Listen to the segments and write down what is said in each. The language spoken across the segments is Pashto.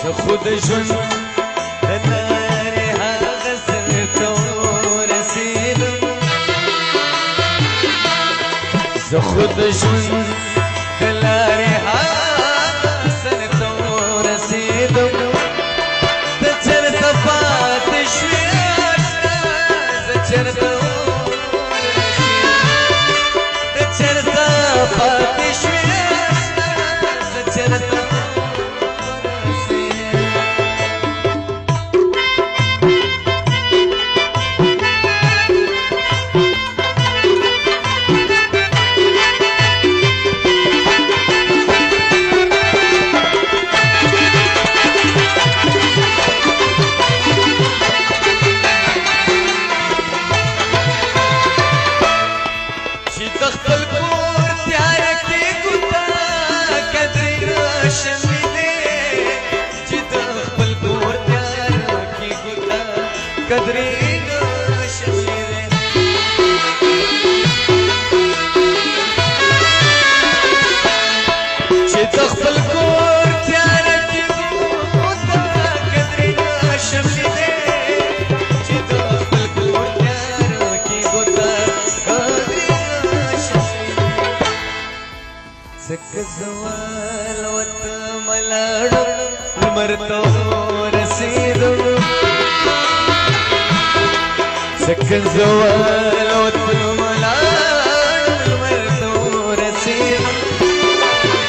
خود ژوند د لارې هغه سر ته ورسېدم زه خود ژوند د لارې هغه سر ته ورسېدم ته چېرته پاتې شوې اشنا زه چېرته ورسېدم ته چېرته پاتې شوې اشنا زه چېرته قدرې نشوي چې د خپل کور تیاره کې ګوته قدرې نشوي چې د خپل کور تیاره کې ګوته قدرې نشوي ځکه زوال وته ملاړو لمر ته ورسېدم سكن زوال والملال المردور سير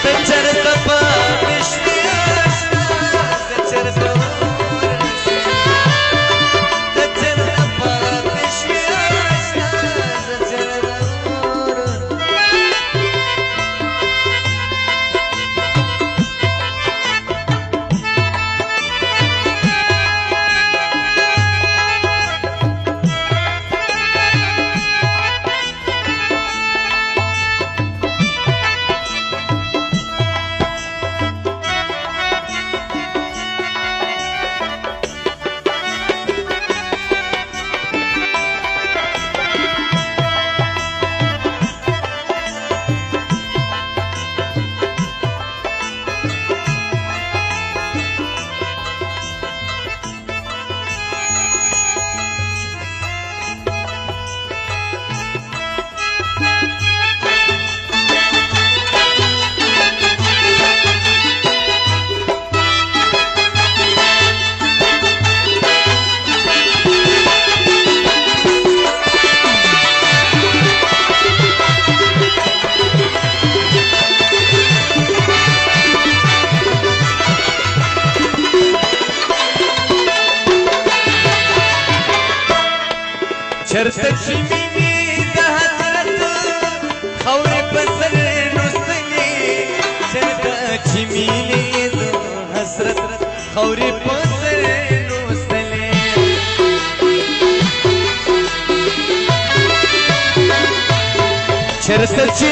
تجرت باتش بياشنا تجرت تجرت باتش بياشنا تجرت چرته چې مینې د حسرت خاورې په سر نوستلې چرته چې مینې د حسرت خاورې په سر نوستلې چرته چې